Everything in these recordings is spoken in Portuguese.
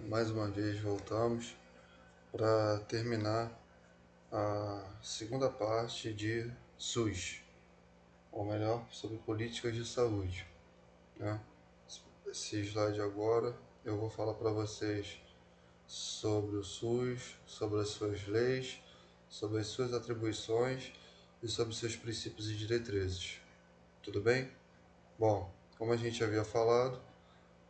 Mais uma vez voltamos para terminar a segunda parte de SUS, ou melhor, sobre políticas de saúde, né? Esse slide agora eu vou falar para vocês sobre o SUS, sobre as suas leis, sobre as suas atribuições e sobre seus princípios e diretrizes. Tudo bem? Bom, como a gente havia falado,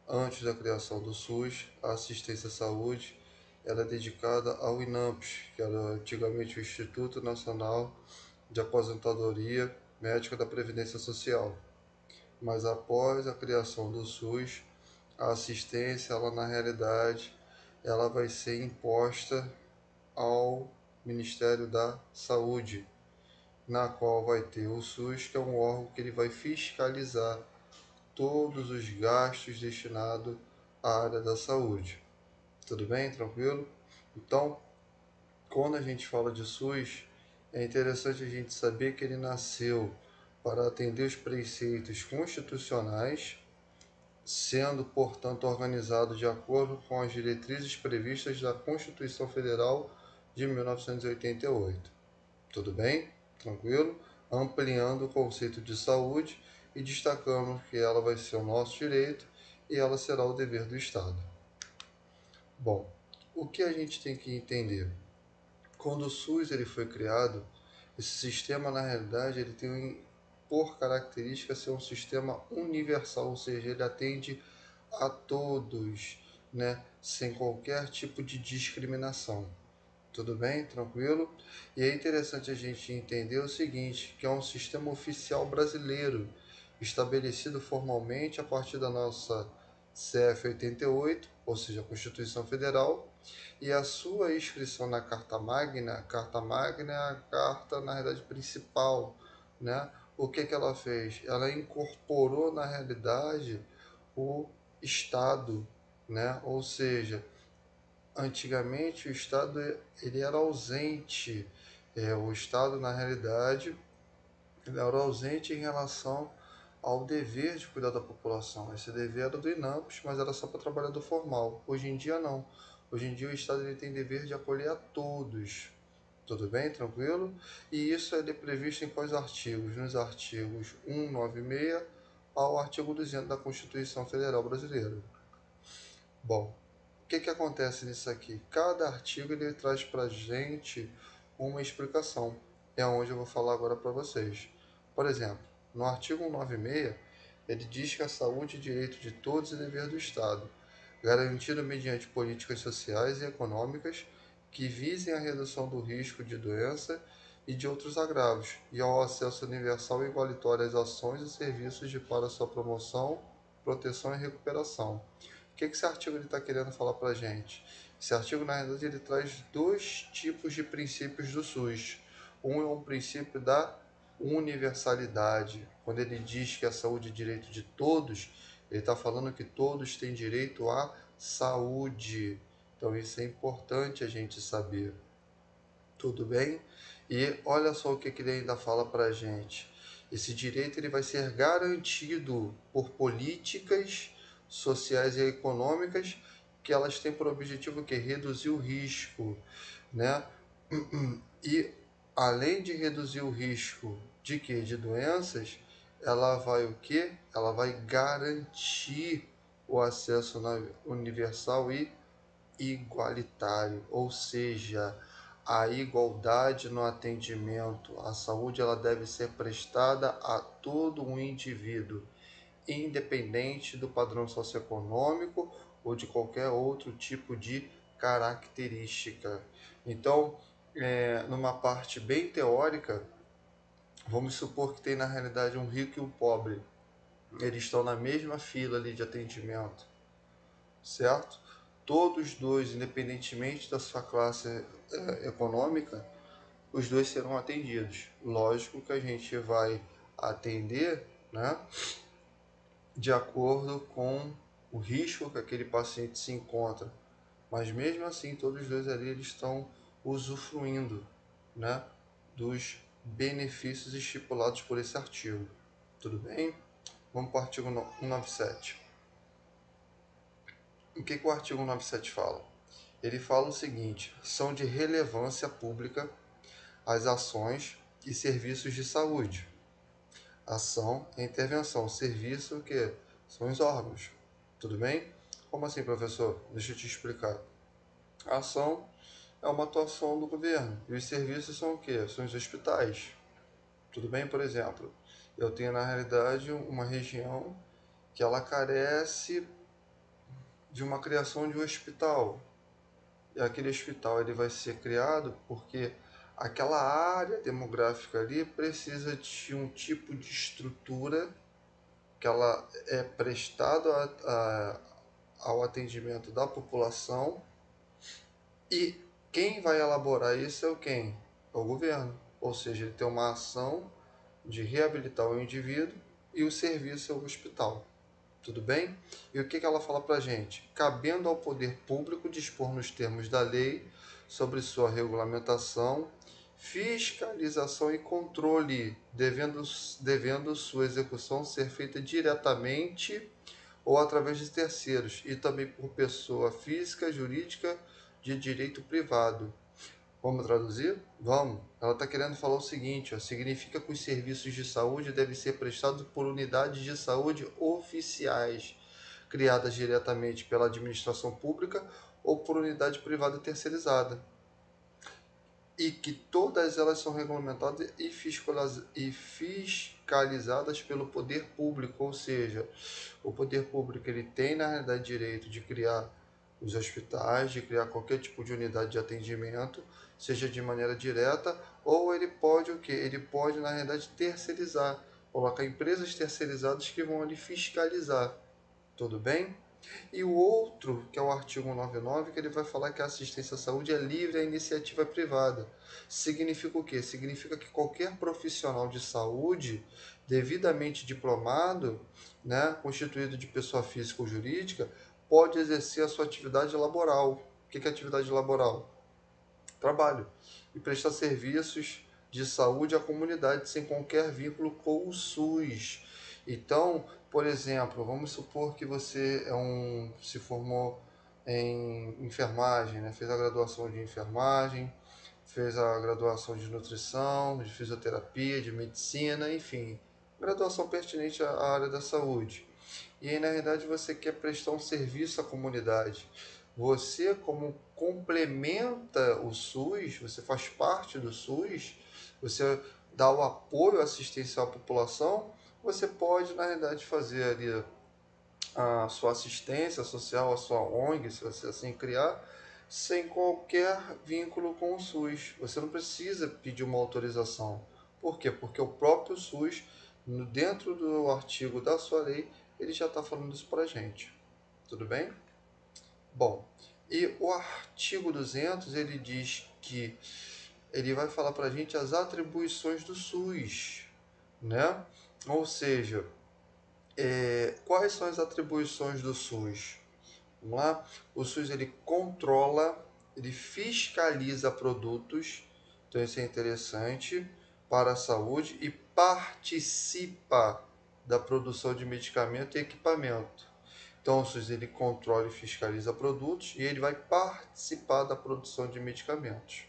antes da criação do SUS, a assistência à saúde era dedicada ao INAMPS, que era antigamente o Instituto Nacional de Aposentadoria Médica da Previdência Social. Mas após a criação do SUS, a assistência, ela na realidade, ela vai ser imposta ao Ministério da Saúde, na qual vai ter o SUS, que é um órgão que ele vai fiscalizar todos os gastos destinados à área da saúde. Tudo bem? Tranquilo? Então, quando a gente fala de SUS, é interessante a gente saber que ele nasceu para atender os preceitos constitucionais, sendo, portanto, organizado de acordo com as diretrizes previstas da Constituição Federal de 1988. Tudo bem? Tranquilo? Ampliando o conceito de saúde e destacando que ela vai ser o nosso direito e ela será o dever do Estado. Bom, o que a gente tem que entender? Quando o SUS ele foi criado, esse sistema na realidade ele tem por característica ser um sistema universal, ou seja, ele atende a todos, né, sem qualquer tipo de discriminação. Tudo bem? Tranquilo? E é interessante a gente entender o seguinte, que é um sistema oficial brasileiro, estabelecido formalmente a partir da nossa CF 88, ou seja, a Constituição Federal, e a sua inscrição na Carta Magna é a carta, na realidade, principal, né? O que ela fez? Ela incorporou, na realidade, o Estado, né? Ou seja, antigamente o Estado ele era ausente. O Estado, na realidade, ele era ausente em relação ao dever de cuidar da população. Esse dever era do INAMPS, mas era só para trabalhador formal. Hoje em dia, não. Hoje em dia, o Estado ele tem dever de acolher a todos. Tudo bem? Tranquilo? E isso é previsto em quais artigos? Nos artigos 196 ao artigo 200 da Constituição Federal Brasileira. Bom, o que acontece nisso aqui? Cada artigo ele traz para a gente uma explicação. É onde eu vou falar agora para vocês. Por exemplo, no artigo 196, ele diz que a saúde é direito de todos e dever do Estado, garantido mediante políticas sociais e econômicas que visem a redução do risco de doença e de outros agravos, e ao acesso universal e igualitário às ações e serviços para sua promoção, proteção e recuperação. O que esse artigo está querendo falar para a gente? Esse artigo, na verdade, ele traz dois tipos de princípios do SUS. Um é um princípio da universalidade. Quando ele diz que a saúde é direito de todos, ele está falando que todos têm direito à saúde. Então, isso é importante a gente saber. Tudo bem? E olha só o que ele ainda fala para a gente. Esse direito ele vai ser garantido por políticas sociais e econômicas que elas têm por objetivo que reduzir o risco, né? E além de reduzir o risco de quê? De doenças, ela vai o quê? Ela vai garantir o acesso universal e igualitário, ou seja, a igualdade no atendimento. A saúde ela deve ser prestada a todo um indivíduo, independente do padrão socioeconômico ou de qualquer outro tipo de característica. Então, numa parte bem teórica, vamos supor que tem na realidade um rico e um pobre. Eles estão na mesma fila ali de atendimento, certo? Todos dois, independentemente da sua classe econômica, os dois serão atendidos. Lógico que a gente vai atender, né, de acordo com o risco que aquele paciente se encontra. Mas mesmo assim, todos os dois ali eles estão usufruindo, né, dos benefícios estipulados por esse artigo. Tudo bem? Vamos para o artigo 197. O que o artigo 97 fala? Ele fala o seguinte: são de relevância pública as ações e serviços de saúde. Ação é intervenção, serviço o que? São os órgãos. Tudo bem? Como assim, professor? Deixa eu te explicar. A ação é uma atuação do governo. E os serviços são o quê? São os hospitais. Tudo bem? Por exemplo, eu tenho na realidade uma região que ela carece de uma criação de um hospital. E aquele hospital ele vai ser criado porque aquela área demográfica ali precisa de um tipo de estrutura que ela é prestado ao atendimento da população, e quem vai elaborar isso é o quem? É o governo. Ou seja, ele tem uma ação de reabilitar o indivíduo e o serviço é o hospital. Tudo bem? E o que ela fala para a gente? Cabendo ao poder público dispor nos termos da lei sobre sua regulamentação, fiscalização e controle, devendo sua execução ser feita diretamente ou através de terceiros, e também por pessoa física, jurídica, de direito privado. Vamos traduzir? Vamos. Ela está querendo falar o seguinte, ó, significa que os serviços de saúde devem ser prestados por unidades de saúde oficiais, criadas diretamente pela administração pública ou por unidade privada terceirizada, e que todas elas são regulamentadas e fiscalizadas pelo poder público, ou seja, o poder público ele tem na realidade direito de criar os hospitais, de criar qualquer tipo de unidade de atendimento, seja de maneira direta, ou ele pode o quê? Ele pode na realidade terceirizar, colocar empresas terceirizadas que vão ali fiscalizar, tudo bem? E o outro, que é o artigo 199, que ele vai falar que a assistência à saúde é livre à iniciativa privada. Significa o quê? Significa que qualquer profissional de saúde, devidamente diplomado, né, constituído de pessoa física ou jurídica, pode exercer a sua atividade laboral. O que é atividade laboral? Trabalho. E prestar serviços de saúde à comunidade sem qualquer vínculo com o SUS. Então, por exemplo, vamos supor que você se formou em enfermagem, né? Fez a graduação de enfermagem, fez a graduação de nutrição, de fisioterapia, de medicina, enfim, graduação pertinente à área da saúde. E aí, na verdade, você quer prestar um serviço à comunidade. Você, como complementa o SUS, você faz parte do SUS, você dá o apoio assistencial à população, você pode, na realidade, fazer ali a sua assistência social, a sua ONG, se você assim criar, sem qualquer vínculo com o SUS. Você não precisa pedir uma autorização. Por quê? Porque o próprio SUS, dentro do artigo da sua lei, ele já está falando isso para a gente. Tudo bem? Bom, e o artigo 200, ele diz que ele vai falar para a gente as atribuições do SUS, né? Ou seja, quais são as atribuições do SUS? Vamos lá? O SUS ele controla, ele fiscaliza produtos, então isso é interessante para a saúde, e participa da produção de medicamento e equipamento. Então o SUS ele controla e fiscaliza produtos e ele vai participar da produção de medicamentos.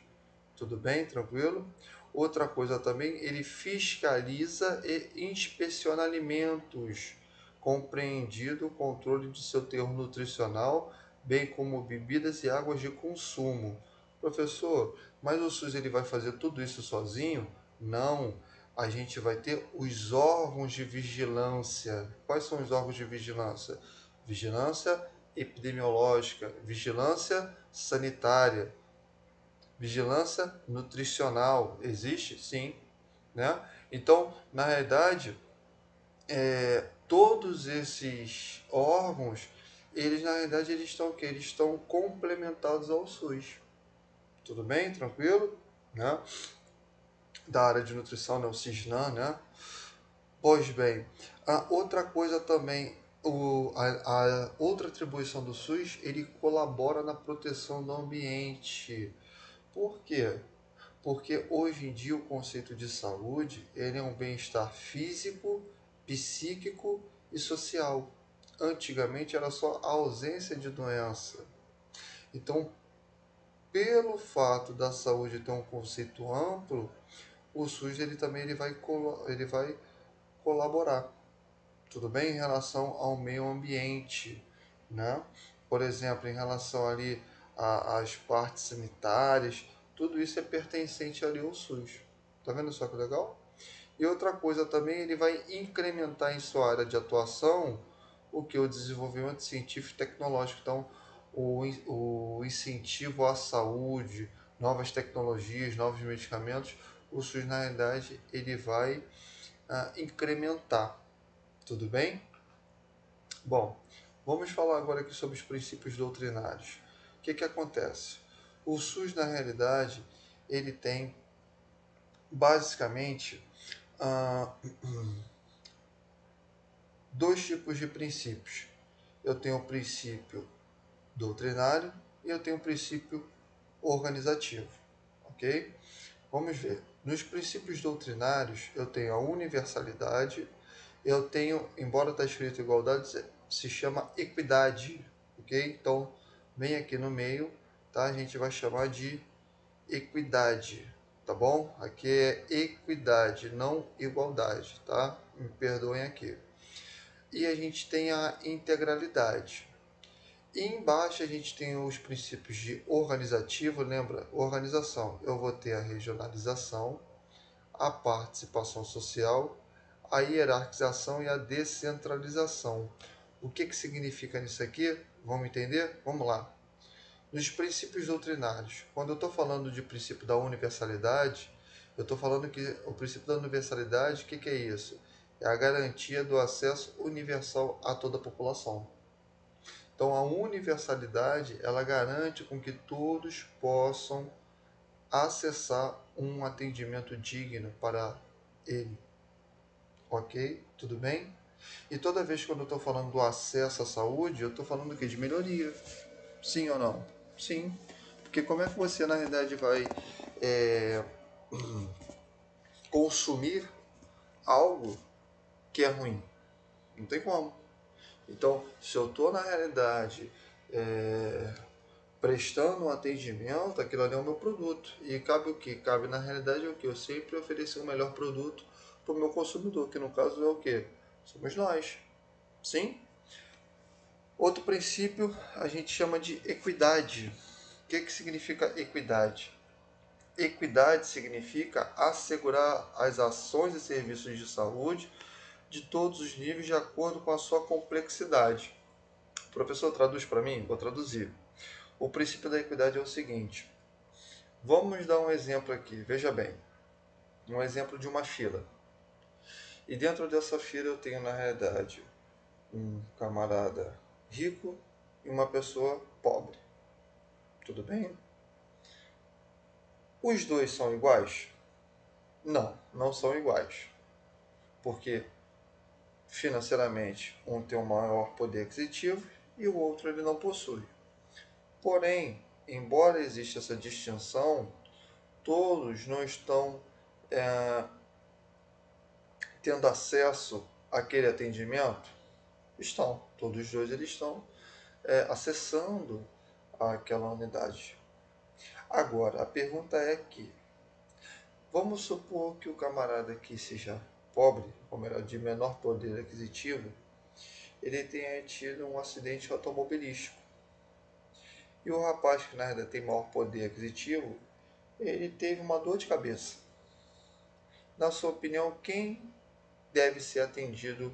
Tudo bem? Tranquilo? Outra coisa também, ele fiscaliza e inspeciona alimentos, compreendido o controle de seu teor nutricional, bem como bebidas e águas de consumo. Professor, mas o SUS ele vai fazer tudo isso sozinho? Não. A gente vai ter os órgãos de vigilância. Quais são os órgãos de vigilância? Vigilância epidemiológica, vigilância sanitária, vigilância nutricional. Existe? Sim. Né? Então, na realidade, todos esses órgãos, eles na realidade eles estão o quê? Eles estão complementados ao SUS. Tudo bem? Tranquilo? Né? Da área de nutrição, né? O CISNAM, né? Pois bem, a outra coisa também, a outra atribuição do SUS, ele colabora na proteção do ambiente. Por quê? Porque hoje em dia o conceito de saúde ele é um bem-estar físico, psíquico e social. antigamente era só a ausência de doença. Então, pelo fato da saúde ter um conceito amplo, o SUS ele vai colaborar, tudo bem? Em relação ao meio ambiente, né? Por exemplo, em relação ali às partes sanitárias, tudo isso é pertencente ali ao SUS. Tá vendo só que legal? E outra coisa também, ele vai incrementar em sua área de atuação o que? O desenvolvimento científico e tecnológico. Então, o incentivo à saúde, novas tecnologias, novos medicamentos, o SUS, na realidade, ele vai incrementar. Tudo bem? Bom, vamos falar agora aqui sobre os princípios doutrinários. O que acontece? O SUS, na realidade, ele tem basicamente ah, dois tipos de princípios. Eu tenho o princípio doutrinário e eu tenho o princípio organizativo, ok? Vamos ver. Nos princípios doutrinários, eu tenho a universalidade, eu tenho, embora está escrito igualdade, se chama equidade, ok? Então, vem aqui no meio, tá? A gente vai chamar de equidade, tá bom? Aqui é equidade, não igualdade, tá? Me perdoem aqui. E a gente tem a integralidade. E embaixo a gente tem os princípios de organizativo, lembra? Organização. Eu vou ter a regionalização, a participação social, a hierarquização e a descentralização. O que significa nisso aqui? Vamos entender? Vamos lá. Nos princípios doutrinários, quando eu estou falando de princípio da universalidade, eu estou falando que o princípio da universalidade, o que é isso? É a garantia do acesso universal a toda a população. Então, a universalidade, ela garante com que todos possam acessar um atendimento digno para ele. Ok? Tudo bem? E toda vez que eu estou falando do acesso à saúde, eu estou falando o quê? De melhoria. Sim ou não? Sim. Porque como é que você, na realidade, vai consumir algo que é ruim? Não tem como. Então, se eu estou, na realidade, prestando um atendimento, aquilo ali é o meu produto. E cabe o que? Cabe, na realidade, o que? Eu sempre oferecer o melhor produto para o meu consumidor, que no caso é o que? Somos nós. Sim? Outro princípio a gente chama de equidade. O que significa equidade? Equidade significa assegurar as ações e serviços de saúde de todos os níveis de acordo com a sua complexidade. O professor traduz para mim? Vou traduzir. O princípio da equidade é o seguinte. Vamos dar um exemplo aqui. Veja bem. Um exemplo de uma fila. E dentro dessa fila eu tenho, na realidade, um camarada rico e uma pessoa pobre. Tudo bem? Os dois são iguais? Não, não são iguais. Porque financeiramente um tem um maior poder aquisitivo e o outro ele não possui. Porém, embora exista essa distinção, todos não estão tendo acesso àquele atendimento? Estão, todos os dois eles estão acessando aquela unidade. Agora, a pergunta é que, vamos supor que o camarada que seja pobre, ou melhor, de menor poder aquisitivo, ele tenha tido um acidente automobilístico. E o rapaz que na verdade tem maior poder aquisitivo, ele teve uma dor de cabeça. Na sua opinião, quem deve ser atendido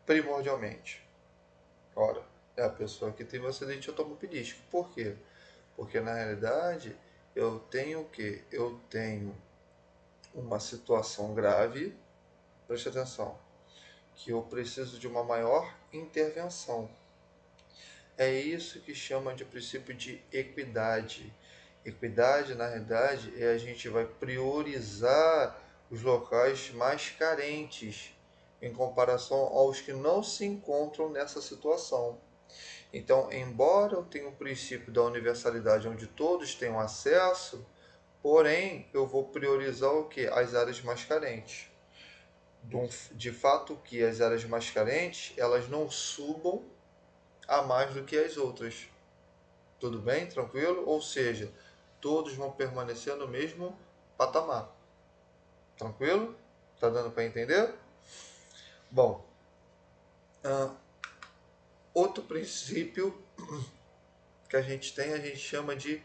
primordialmente? Ora, é a pessoa que teve um acidente automobilístico. Por quê? Porque na realidade eu tenho o quê? Eu tenho uma situação grave, preste atenção, que eu preciso de uma maior intervenção. É isso que chama de princípio de equidade. Equidade, na realidade, é a gente vai priorizar os locais mais carentes em comparação aos que não se encontram nessa situação. Então, embora eu tenha o princípio da universalidade onde todos tenham acesso, porém eu vou priorizar o que? As áreas mais carentes. de fato que as áreas mais carentes elas não subam a mais do que as outras. Tudo bem? Tranquilo? Ou seja, todos vão permanecer no mesmo patamar. Tranquilo? Tá dando para entender? Bom, outro princípio que a gente chama de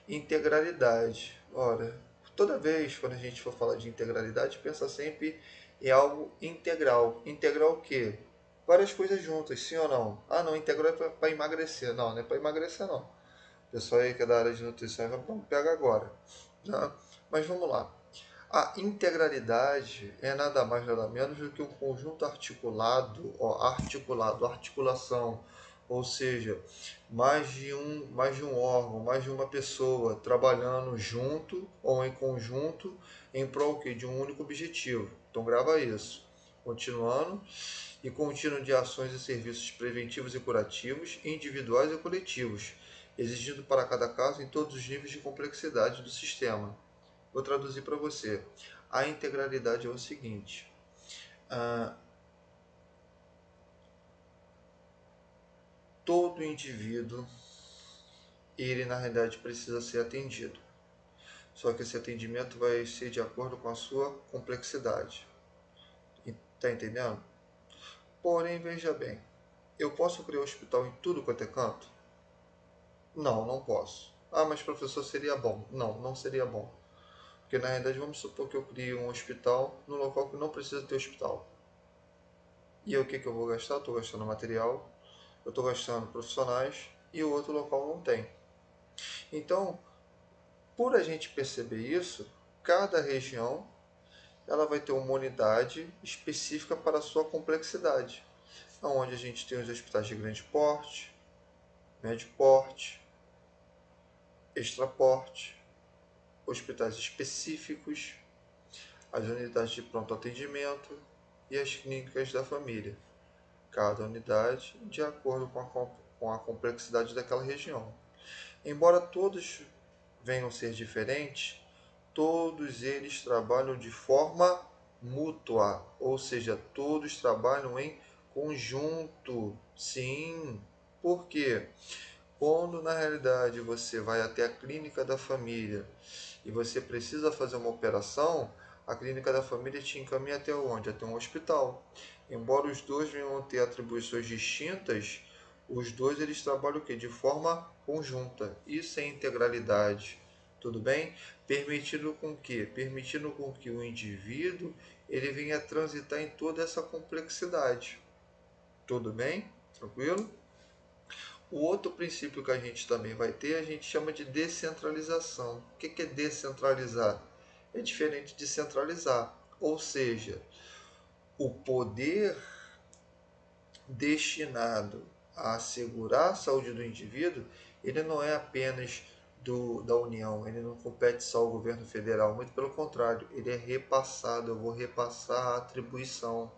integralidade. Ora, toda vez quando a gente for falar de integralidade, pensa sempre em algo integral. Integral o quê? Várias coisas juntas, sim ou não? Ah, não, integral é para emagrecer. Não, não é para emagrecer, não. O pessoal aí que é da área de nutrição vai pega agora. Tá? Mas vamos lá. A integralidade é nada mais nada menos do que um conjunto articulado, articulação, ou seja, mais de um órgão, mais de uma pessoa trabalhando junto ou em conjunto em prol de um único objetivo. Então grava isso. Continuando, e contínuo de ações e serviços preventivos e curativos, individuais e coletivos, exigindo para cada caso em todos os níveis de complexidade do sistema. Vou traduzir para você. A integralidade é o seguinte: ah, todo indivíduo, ele na realidade precisa ser atendido. Só que esse atendimento vai ser de acordo com a sua complexidade. Está entendendo? Porém, veja bem, eu posso criar um hospital em tudo quanto é canto? Não, não posso. Ah, mas professor, seria bom. Não, não seria bom. Porque na realidade vamos supor que eu crie um hospital no local que não precisa ter hospital. E aí, o que, que eu vou gastar? Estou gastando material, eu estou gastando profissionais e o outro local não tem. Então, por a gente perceber isso, cada região ela vai ter uma unidade específica para a sua complexidade, onde a gente tem os hospitais de grande porte, médio porte, extra porte, hospitais específicos, as unidades de pronto atendimento e as clínicas da família. Cada unidade de acordo com a complexidade daquela região. Embora todos venham a ser diferentes, todos eles trabalham de forma mútua, ou seja, todos trabalham em conjunto. Sim, por quê? Quando na realidade você vai até a clínica da família e você precisa fazer uma operação, a clínica da família te encaminha até onde? Até um hospital. Embora os dois venham ter atribuições distintas, os dois eles trabalham o quê? De forma conjunta. Isso é integralidade. Tudo bem? Permitindo com que? Permitindo com que o indivíduo ele venha transitar em toda essa complexidade. Tudo bem? Tranquilo? O outro princípio que a gente também vai ter, a gente chama de descentralização. O que é descentralizar? É diferente de centralizar. Ou seja, o poder destinado a assegurar a saúde do indivíduo, ele não é apenas da União, ele não compete só ao governo federal, muito pelo contrário, ele é repassado, eu vou repassar a atribuição.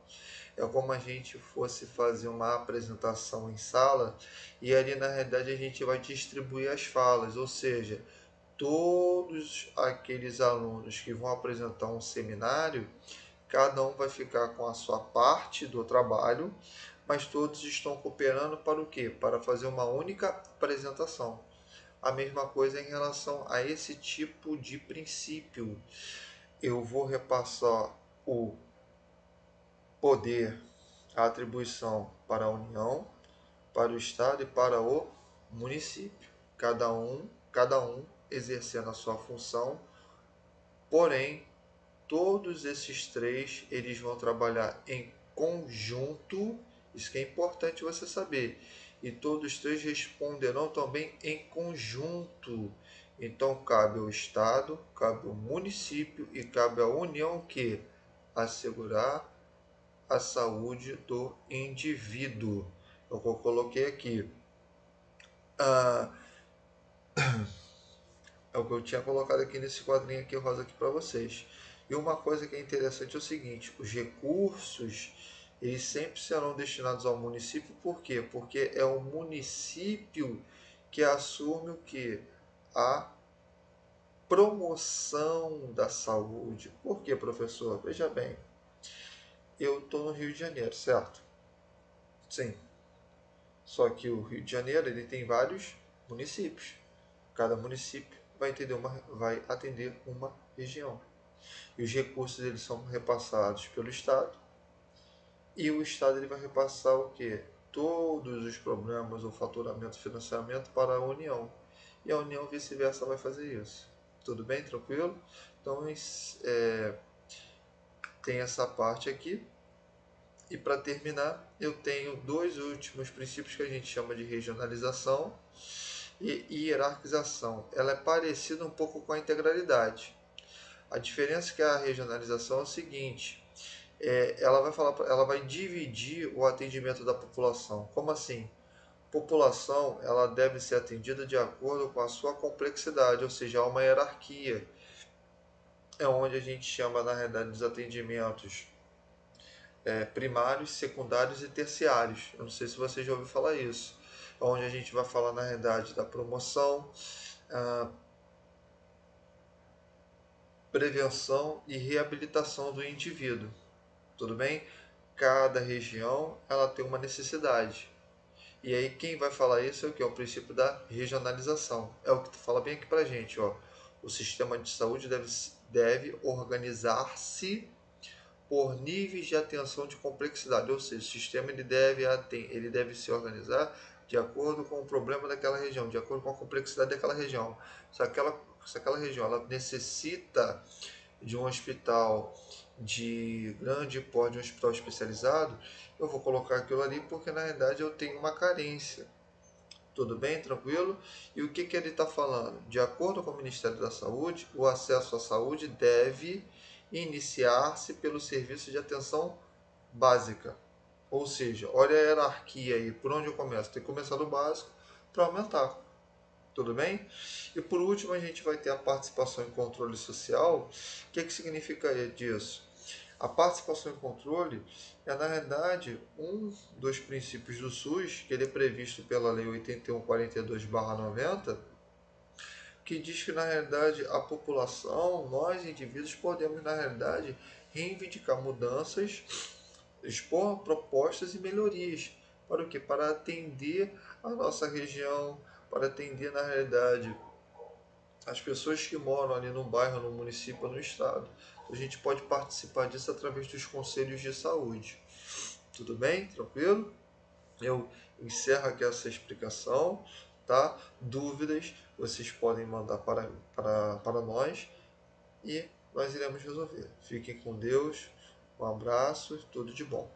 É como a gente fosse fazer uma apresentação em sala e ali na realidade a gente vai distribuir as falas, ou seja, todos aqueles alunos que vão apresentar um seminário, cada um vai ficar com a sua parte do trabalho, mas todos estão cooperando para o quê? Para fazer uma única apresentação. A mesma coisa em relação a esse tipo de princípio. Eu vou repassar o poder, a atribuição para a União, para o Estado e para o município. Cada um exercendo a sua função, porém, todos esses três eles vão trabalhar em conjunto, isso que é importante você saber, e todos os três responderão também em conjunto. Então cabe ao Estado, cabe ao município e cabe à União que assegurar a saúde do indivíduo. Eu coloquei aqui. Ah, é o que eu tinha colocado aqui nesse quadrinho aqui rosa aqui para vocês. E uma coisa que é interessante é o seguinte: os recursos eles sempre serão destinados ao município. Por quê? Porque é o município que assume o que? A promoção da saúde. Por quê, professor? Veja bem, eu estou no Rio de Janeiro, certo? Sim. Só que o Rio de Janeiro ele tem vários municípios. Cada município vai atender uma região. E os recursos eles são repassados pelo Estado. E o Estado ele vai repassar o quê? Todos os problemas, o faturamento, o financiamento para a União. E a União vice-versa vai fazer isso. Tudo bem? Tranquilo? Então tem essa parte aqui. E para terminar, eu tenho dois últimos princípios que a gente chama de regionalização e hierarquização. Ela é parecida um pouco com a integralidade. A diferença que a regionalização é o seguinte: ela vai dividir o atendimento da população. Como assim? População ela deve ser atendida de acordo com a sua complexidade, ou seja, há uma hierarquia. É onde a gente chama, na realidade, dos atendimentos primários, secundários e terciários. Eu não sei se você já ouviu falar isso. É onde a gente vai falar, na realidade, da promoção, prevenção e reabilitação do indivíduo. Tudo bem? Cada região ela tem uma necessidade. E aí quem vai falar isso é o que? É o princípio da regionalização. É o que tu fala bem aqui pra gente, ó. O sistema de saúde deve organizar-se por níveis de atenção de complexidade, ou seja, o sistema ele deve se organizar de acordo com o problema daquela região, de acordo com a complexidade daquela região. Se aquela região ela necessita de um hospital de grande porte, de um hospital especializado, eu vou colocar aquilo ali porque na realidade eu tenho uma carência. Tudo bem? Tranquilo? E o que, que ele está falando? De acordo com o Ministério da Saúde, o acesso à saúde deve iniciar-se pelo serviço de atenção básica. Ou seja, olha a hierarquia aí, por onde eu começo? Tem que começar do básico para aumentar. Tudo bem? E por último, a gente vai ter a participação em controle social. O que, que significa disso? A participação em controle é, na realidade, um dos princípios do SUS, que ele é previsto pela Lei 8142/90, que diz que, na realidade, a população, nós indivíduos, podemos, na realidade, reivindicar mudanças, expor propostas e melhorias. Para o quê? Para atender a nossa região, para atender, na realidade, as pessoas que moram ali no bairro, no município, no estado. A gente pode participar disso através dos conselhos de saúde. Tudo bem? Tranquilo? Eu encerro aqui essa explicação, tá? Dúvidas vocês podem mandar para nós e nós iremos resolver. Fiquem com Deus, um abraço, tudo de bom.